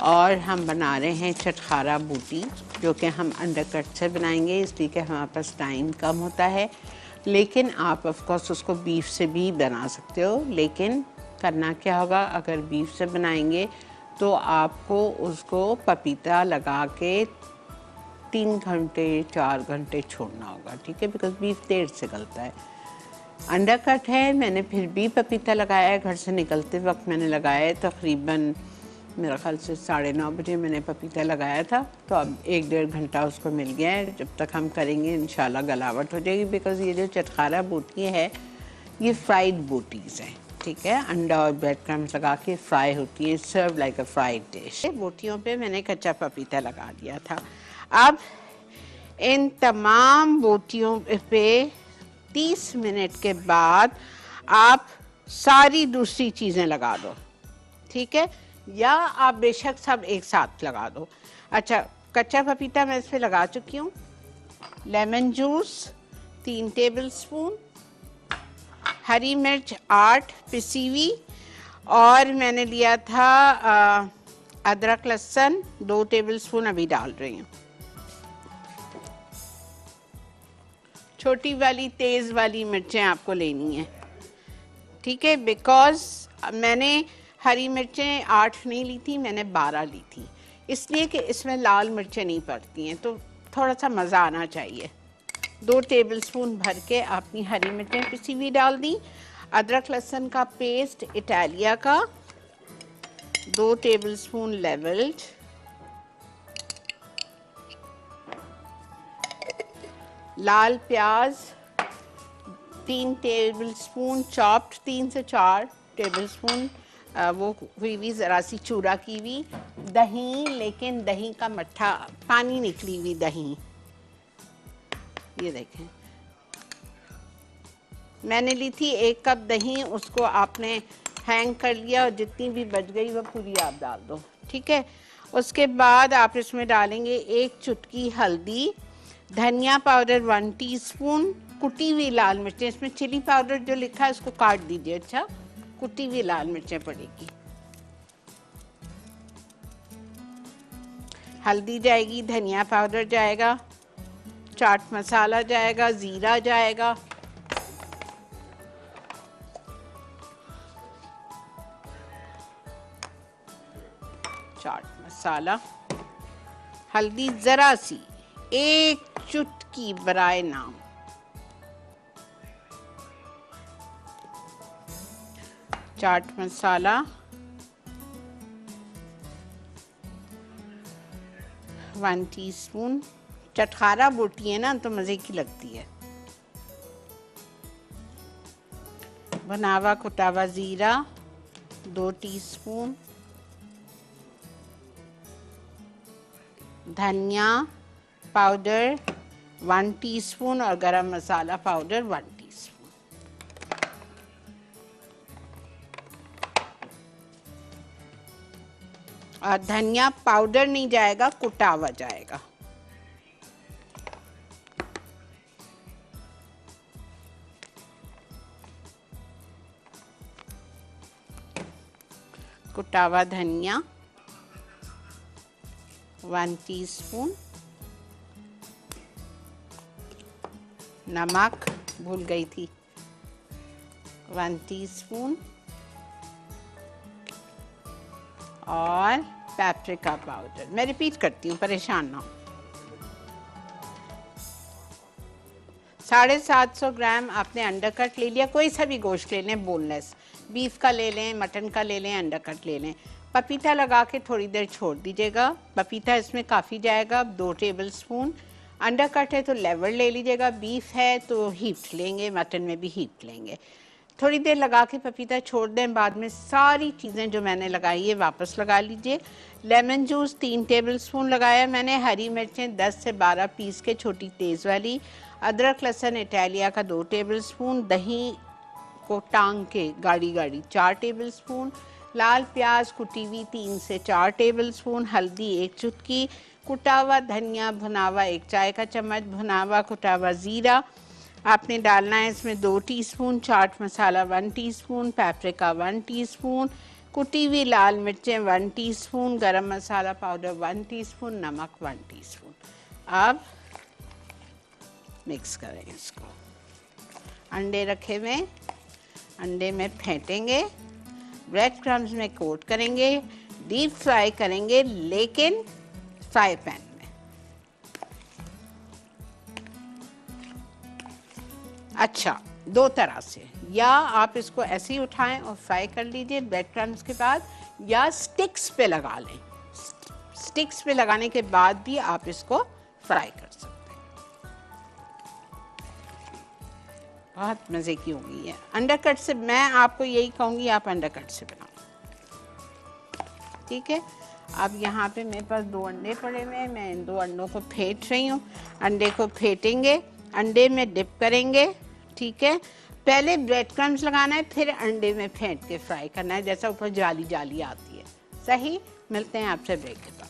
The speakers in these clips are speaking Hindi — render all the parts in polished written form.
और हम बना रहे हैं चटखारा बूटी, जो कि हम अंडरकट से बनाएंगे, इसलिए कि हमारे पास टाइम कम होता है। लेकिन आप ऑफ कोर्स उसको बीफ से भी बना सकते हो, लेकिन करना क्या होगा, अगर बीफ से बनाएंगे तो आपको उसको पपीता लगा के 3 घंटे 4 घंटे छोड़ना होगा, ठीक है, बिकॉज बीफ देर से गलता है। अंडरकट है, मैंने फिर भी पपीता लगाया है, घर से निकलते वक्त मैंने लगाया है, तकरीबन मेरा ख्याल से 9:30 बजे मैंने पपीता लगाया था, तो अब 1-1.5 घंटा उसको मिल गया है। जब तक हम करेंगे इंशाल्लाह गलावट हो जाएगी, बिकॉज़ ये जो चटखारा बूटी है ये फ्राइड बूटीज़ हैं, ठीक है, अंडा और ब्रेड क्रम्स लगा के फ्राई होती है, सर्व लाइक अ फ्राइड डिश। बूटियों पे मैंने कच्चा पपीता लगा दिया था। अब इन तमाम बूटियों पे 30 मिनट के बाद आप सारी दूसरी चीज़ें लगा दो, ठीक है, या आप बेशक सब एक साथ लगा दो। अच्छा, कच्चा पपीता मैं इस पर लगा चुकी हूँ। लेमन जूस 3 टेबल स्पून, हरी मिर्च 8 पिसी हुई, और मैंने लिया था अदरक लहसुन 2 टेबल स्पून, अभी डाल रही हूँ। छोटी वाली तेज़ वाली मिर्चें आपको लेनी है, ठीक है, बिकॉज़ मैंने हरी मिर्चें 8 नहीं ली थी, मैंने 12 ली थी, इसलिए कि इसमें लाल मिर्चें नहीं पड़ती हैं, तो थोड़ा सा मज़ा आना चाहिए। 2 टेबल स्पून भर के आपने हरी मिर्चें पिसी हुई डाल दी। अदरक लहसुन का पेस्ट इटालिया का 2 टेबल स्पून लेवल्ड, लाल प्याज 3 टेबल स्पून चॉप्ड, 3 से 4 टेबल स्पून वो हुई हुई ज़रा सी चूरा की हुई। दही, लेकिन दही का मट्ठा, पानी निकली हुई दही, ये देखें मैंने ली थी 1 कप दही, उसको आपने हैंग कर लिया और जितनी भी बच गई वो पूरी आप डाल दो, ठीक है। उसके बाद आप इसमें डालेंगे 1 चुटकी हल्दी, धनिया पाउडर 1 टीस्पून, कुटी हुई लाल मिर्चें, इसमें चिली पाउडर जो लिखा है उसको काट दीजिए, अच्छा, कुटी हुई लाल मिर्चें पड़ेगी। हल्दी जाएगी, धनिया पाउडर जाएगा, चाट मसाला जाएगा, ज़ीरा जाएगा, चाट मसाला, हल्दी ज़रा सी 1 चुटकी बराए नाम, चाट मसाला 1 टीस्पून। चटखारा बूटी है ना, तो मज़े की लगती है। भुनावा कुटावा ज़ीरा 2 टीस्पून, धनिया पाउडर 1 टीस्पून और गरम मसाला पाउडर 1 टीस्पून। और धनिया पाउडर नहीं जाएगा, कुटावा जाएगा। कुटावा धनिया 1 टीस्पून, नमक भूल गई थी 1 टीस्पून, और पेपरिका पाउडर, मैं रिपीट करती हूँ, परेशान ना हो। 750 ग्राम आपने अंडरकट ले लिया, कोई सा भी गोश्त ले लें, बोनलेस, बीफ का ले लें, मटन का ले लें, अंडरकट ले लें। पपीता लगा के थोड़ी देर छोड़ दीजिएगा, पपीता इसमें काफ़ी जाएगा, 2 टेबल स्पून। अंडरकट है तो लेवल ले लीजिएगा, बीफ है तो हीप्ड लेंगे, मटन में भी हीप्ड लेंगे। थोड़ी देर लगा के पपीता छोड़ दें, बाद में सारी चीज़ें जो मैंने लगाई है वापस लगा लीजिए। लेमन जूस 3 टेबल स्पून लगाया मैंने, हरी मिर्चें 10 से 12 पीस के छोटी तेज़ वाली, अदरक लहसुन इटालिया का 2 टेबल स्पून, दही को टांग के गाढ़ी गाढ़ी 4 टेबल स्पून, लाल प्याज कुटी हुई 3 से 4 टेबल स्पून, हल्दी 1 चुटकी, कुटावा धनिया भुनावा 1 चाय का चम्मच, भुनावा कुटावा ज़ीरा आपने डालना है इसमें 2 teaspoon, chaat masala 1 teaspoon, paprika 1 teaspoon, कुटी हुई लाल मिर्चें 1 टीस्पून, गरम मसाला पाउडर 1 टीस्पून, नमक 1 टीस्पून। अब मिक्स करें इसको। अंडे रखे हुए, अंडे में फेंटेंगे, ब्रेड क्रम्स में कोट करेंगे, डीप फ्राई करेंगे लेकिन फ्राई पैन में। अच्छा, दो तरह से, या आप इसको ऐसे ही उठाएं और फ्राई कर लीजिए ब्रेड क्रम्स के बाद, या स्टिक्स पे लगा लें। स्टिक्स पे लगाने के बाद भी आप इसको फ्राई कर सकते हैं। बहुत मज़े की होगी ये। अंडरकट से मैं आपको यही कहूँगी, आप अंडरकट से बनाओ, ठीक है। अब यहाँ पे मेरे पास 2 अंडे पड़े हुए हैं, मैं इन 2 अंडों को फेंट रही हूँ। अंडे को फेंटेंगे, अंडे में डिप करेंगे, ठीक है। पहले ब्रेड क्रम्स लगाना है, फिर अंडे में फेंट के फ्राई करना है, जैसा ऊपर जाली जाली आती है। सही, मिलते हैं आपसे ब्रेक के बाद।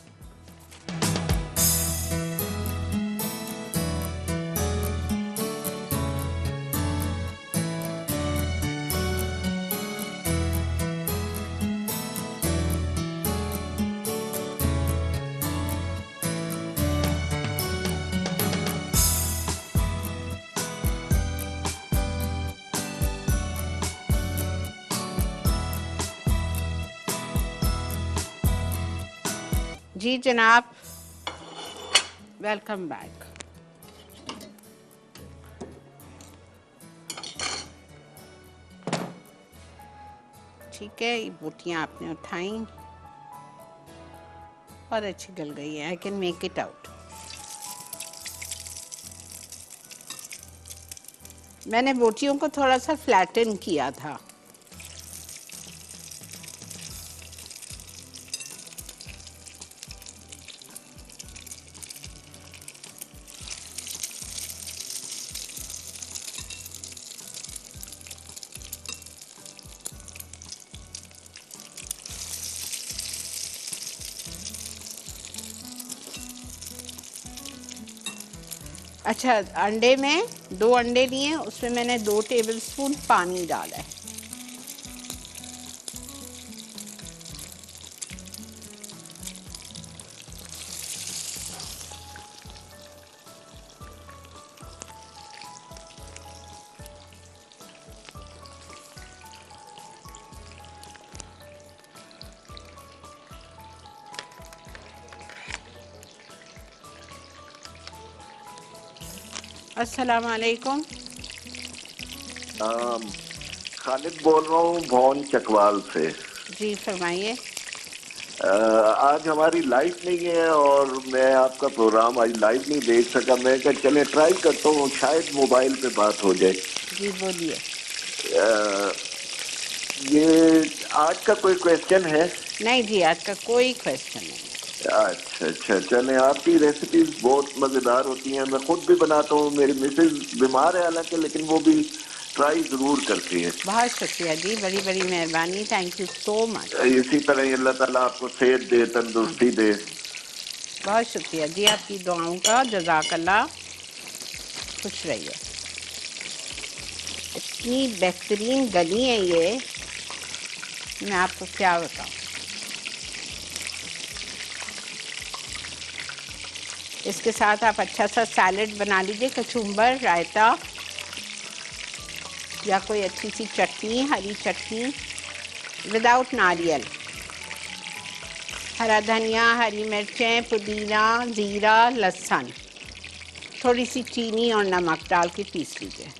जी जनाब, वेलकम बैक। ठीक है, ये बोटियाँ आपने उठाई और अच्छी गल गई है। I can make it out. मैंने बोटियों को थोड़ा सा फ्लैटन किया था। अच्छा, अंडे में 2 अंडे लिए, उसमें मैंने 2 टेबलस्पून पानी डाला है। अस्सलाम वालेकुम। खालिद बोल रहा हूँ भौन चकवाल से। जी फरमाइए। आज हमारी लाइट नहीं है और मैं आपका प्रोग्राम आज लाइव नहीं देख सका। मैं क्या चले ट्राई करता हूँ, शायद मोबाइल पे बात हो जाए। जी बोलिए। ये आज का कोई क्वेश्चन है? नहीं जी, आज का कोई क्वेश्चन नहीं। अच्छा अच्छा, चले। आपकी रेसिपीज बहुत मज़ेदार होती हैं, मैं खुद भी बनाता हूँ। मेरी मिसेज बीमार है हालांकि, लेकिन वो भी ट्राई ज़रूर करती है। बहुत शुक्रिया जी, बड़ी बड़ी मेहरबानी, थैंक यू सो मच। इसी तरह ही अल्लाह ताला आपको सेहत दे, तंदुरुस्ती दे। बहुत शुक्रिया जी आपकी दुआओं का, जज़ाकल्लाह। खुश रहिए। इतनी बेहतरीन गली है ये, मैं आपको क्या बताऊँ। इसके साथ आप अच्छा सा सैलेड बना लीजिए, कचुम्बर, रायता या कोई अच्छी सी चटनी, हरी चटनी विदाउट नारियल, हरा धनिया, हरी मिर्चें, पुदीना, ज़ीरा, लहसुन, थोड़ी सी चीनी और नमक डाल के पीस लीजिए।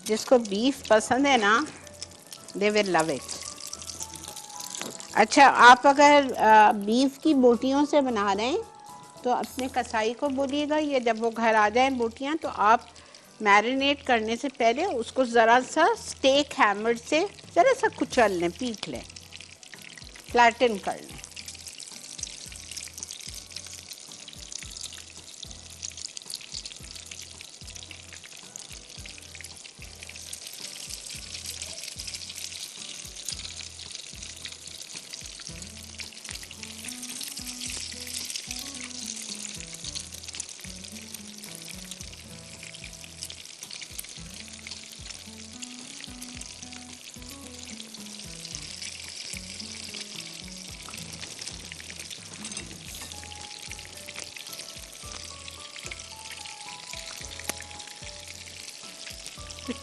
जिसको बीफ पसंद है ना, दे विल लव इट। अच्छा, आप अगर बीफ की बोटियों से बना रहे हैं तो अपने कसाई को बोलिएगा, ये जब वो घर आ जाए बोटियाँ, तो आप मैरिनेट करने से पहले उसको ज़रा सा स्टेक हैमर से ज़रा सा कुचल लें, पीट लें, फ्लैटन कर लें।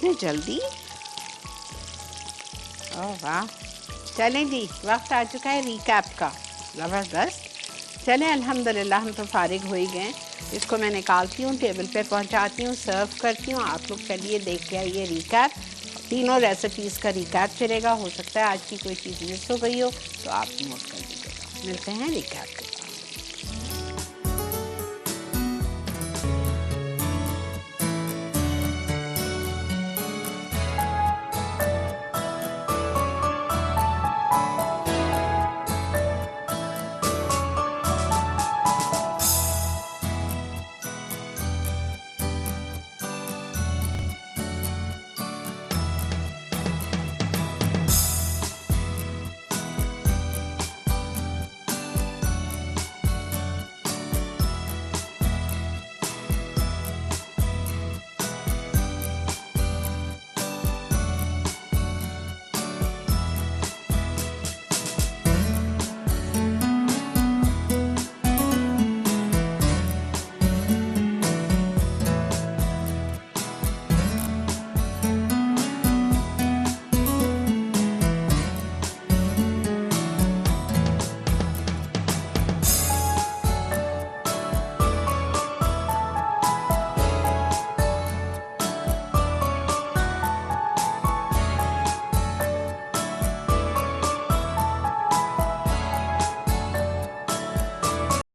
इतने जल्दी? ओह वाह। चलें जी, वक्त आ चुका है रिकैप का। ज़बरदस्त। चलें अल्हम्दुलिल्लाह हम तो फारिग हो ही गए। इसको मैं निकालती हूँ, टेबल पे पहुँचाती हूँ, सर्व करती हूँ। आप लोग चलिए देख के आइए रिकैप। तीनों रेसिपीज़ का रिकैप चलेगा। हो सकता है आज की कोई चीज़ मिस हो गई हो तो आप नोट कर लीजिएगा। मिलते हैं रिकैप।